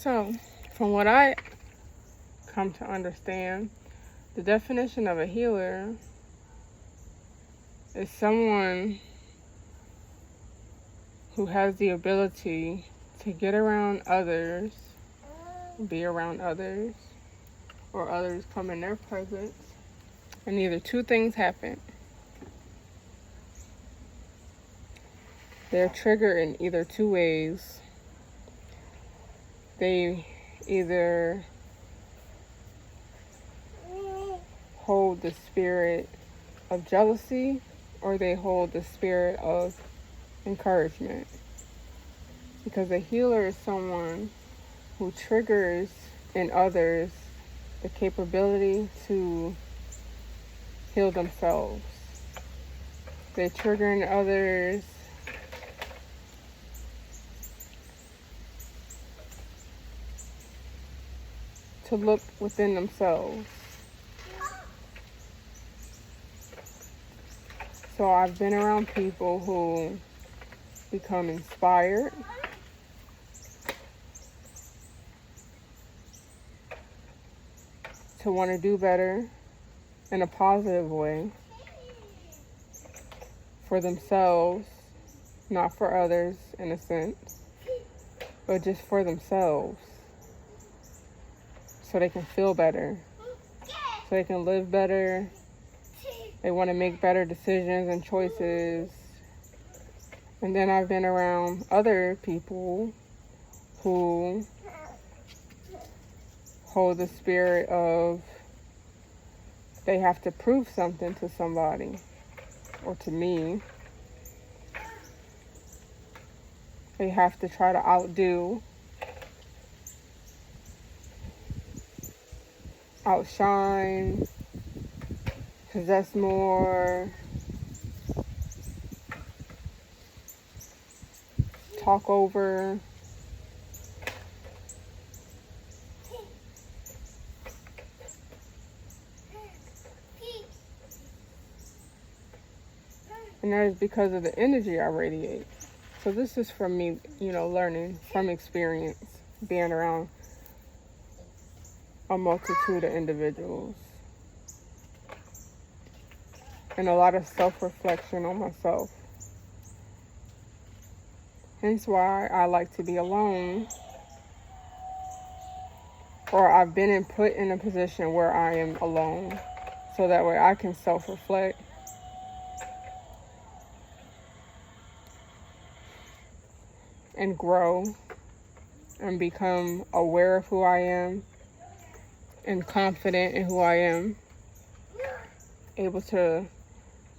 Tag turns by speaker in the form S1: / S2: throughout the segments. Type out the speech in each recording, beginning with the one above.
S1: So, from what I come to understand, the definition of a healer is someone who has the ability to get around others, be around others, or others come in their presence, and either two things happen. They're triggered in either two ways. They either hold the spirit of jealousy, or they hold the spirit of encouragement. Because a healer is someone who triggers in others the capability to heal themselves. They trigger in others to look within themselves. So I've been around people who become inspired, to want to do better in a positive way for themselves, not for others in a sense, but just for themselves, so they can feel better, so they can live better. They want to make better decisions and choices. And then I've been around other people who hold the spirit of they have to prove something to somebody or to me. They have to try to outdo, outshine, possess more, talk over. And that is because of the energy I radiate. So this is from me, learning from experience, being around a multitude of individuals. And a lot of self-reflection on myself. Hence why I like to be alone. Or I've been put in a position where I am alone. So that way I can self-reflect. And grow. And become aware of who I am. And confident in who I am. Able to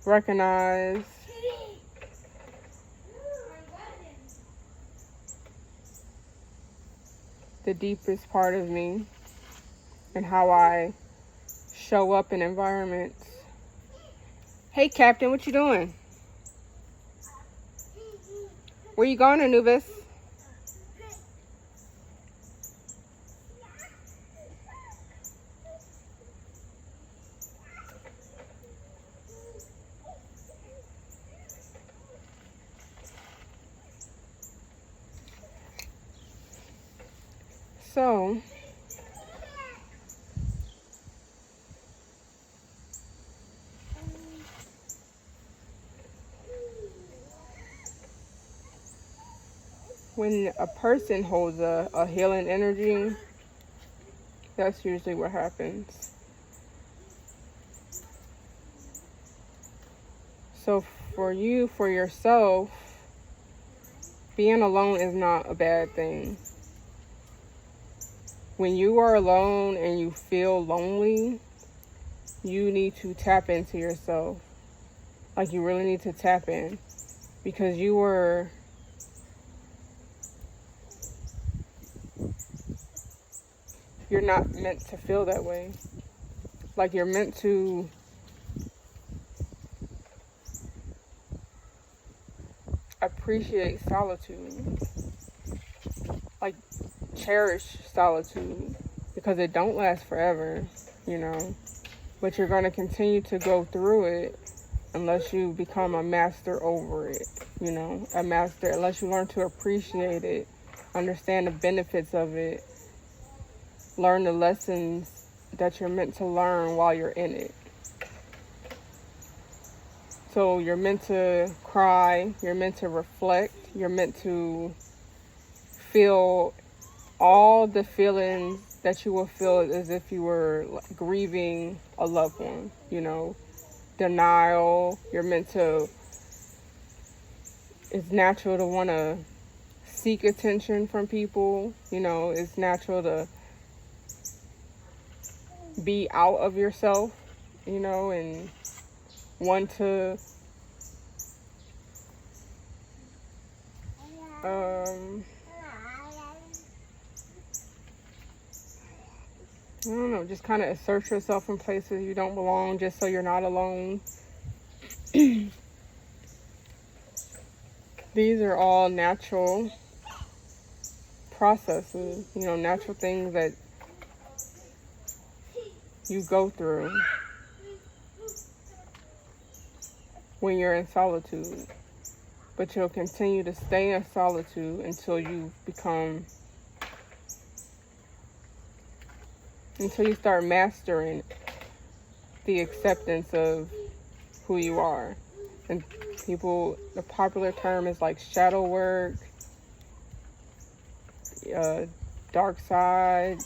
S1: recognize the deepest part of me and how I show up in environments. Hey, Captain, what you doing? Where you going, Anubis? So, when a person holds a healing energy, that's usually what happens. So for yourself, being alone is not a bad thing. When you are alone and you feel lonely, you need to tap into yourself. Like, you really need to tap in. Because you're not meant to feel that way. Like, you're meant to appreciate solitude. Like, cherish solitude, because it don't last forever, but you're going to continue to go through it unless you become a master over it, unless you learn to appreciate it, understand the benefits of it, learn the lessons that you're meant to learn while you're in it. So you're meant to cry, you're meant to reflect, you're meant to feel all the feelings that you will feel as if you were grieving a loved one, denial. You're meant to, it's natural to want to seek attention from people, it's natural to be out of yourself, and want to I don't know, just kind of assert yourself in places you don't belong just so you're not alone. These are all natural processes, natural things that you go through when you're in solitude. But you'll continue to stay in solitude until you start mastering the acceptance of who you are. And the popular term is like shadow work, dark side.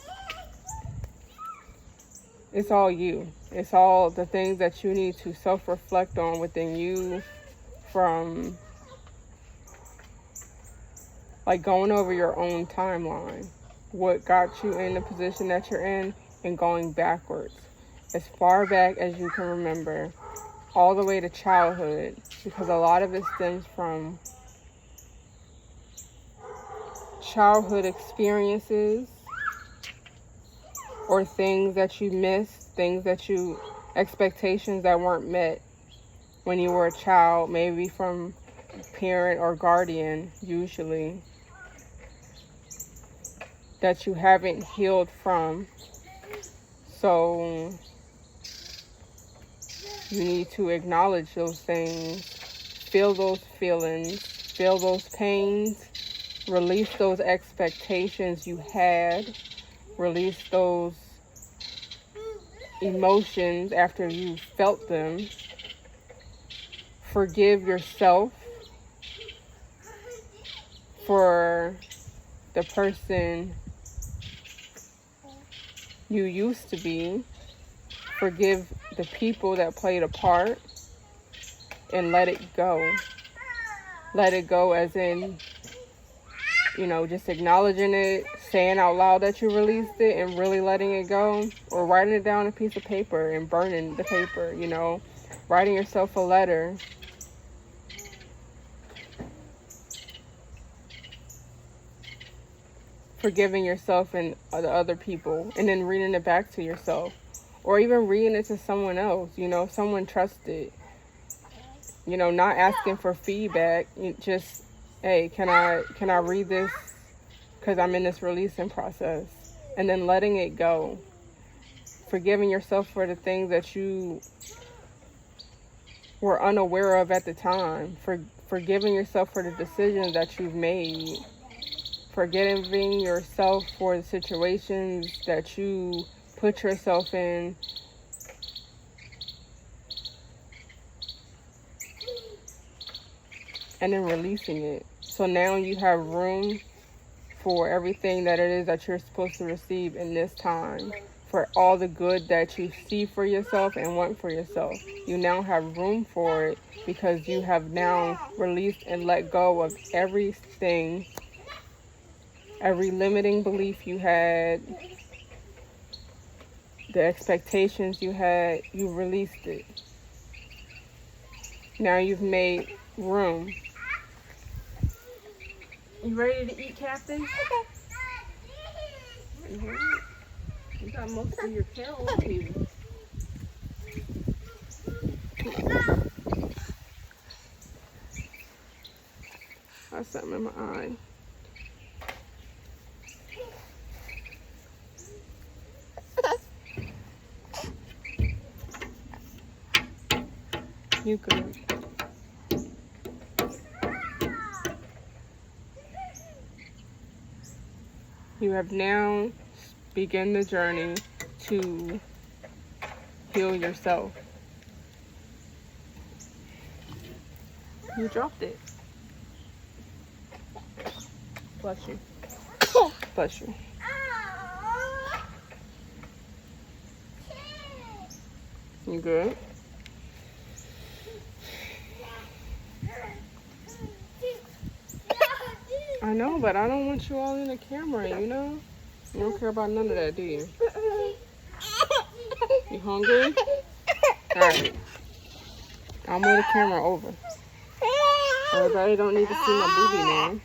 S1: It's all you. It's all the things that you need to self-reflect on within you, from like going over your own timeline, what got you in the position that you're in, and going backwards as far back as you can remember, all the way to childhood, because a lot of it stems from childhood experiences or things that you missed, expectations that weren't met when you were a child, maybe from parent or guardian, usually, that you haven't healed from. So you need to acknowledge those things, feel those feelings, feel those pains, release those expectations you had, release those emotions after you felt them. Forgive yourself for the person you used to be. Forgive the people that played a part, and let it go. Let it go as in, just acknowledging it, saying out loud that you released it, and really letting it go, or writing it down on a piece of paper and burning the paper, writing yourself a letter. Forgiving yourself and the other people, and then reading it back to yourself, or even reading it to someone else, someone trusted, not asking for feedback, just, hey, can I read this, because I'm in this releasing process, and then letting it go. Forgiving yourself for the things that you were unaware of at the time, forgiving yourself for the decisions that you've made, forgiving yourself for the situations that you put yourself in, and then releasing it. So now you have room for everything that it is that you're supposed to receive in this time, for all the good that you see for yourself and want for yourself. You now have room for it because you have now released and let go of everything. Every limiting belief you had, the expectations you had, you released it. Now you've made room. You ready to eat, Captain? Mm-hmm. You got most of your tail on you. I have something in my eye. You good. You have now begin the journey to heal yourself. You dropped it. Bless you. Bless you. You good? I know, but I don't want you all in the camera, you know? You don't care about none of that, do you? You hungry? Alright. I'll move the camera over. Everybody don't need to see my booty now.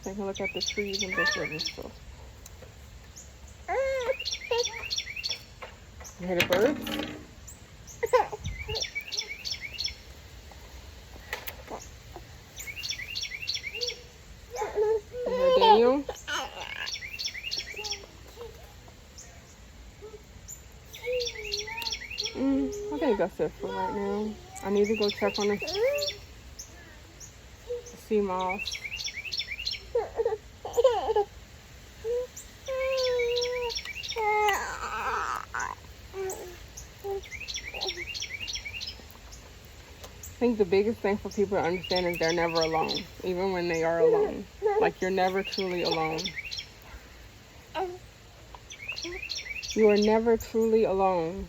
S1: Take a look at the trees and bushes and stuff. You hear the birds? You hear Daniel? I think that's it for right now. I need to go check on the sea moss. I think the biggest thing for people to understand is they're never alone, even when they are alone. Like, you're never truly alone. You are never truly alone.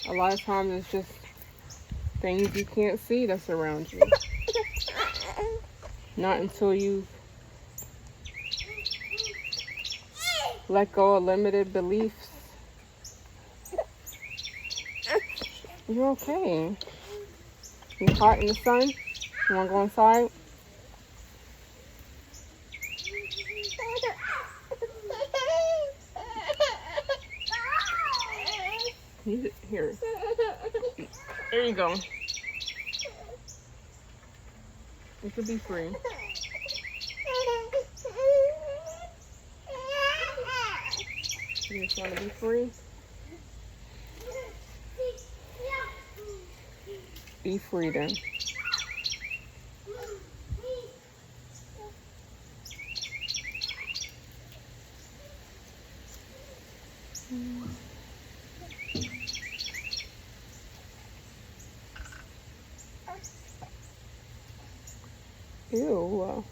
S1: A lot of times it's just things you can't see that's around you. Not until you let go of limited beliefs. You're okay. You hot in the sun? You want to go inside? Here. There you go. You could be free. You just want to be free? Be free then. Ew.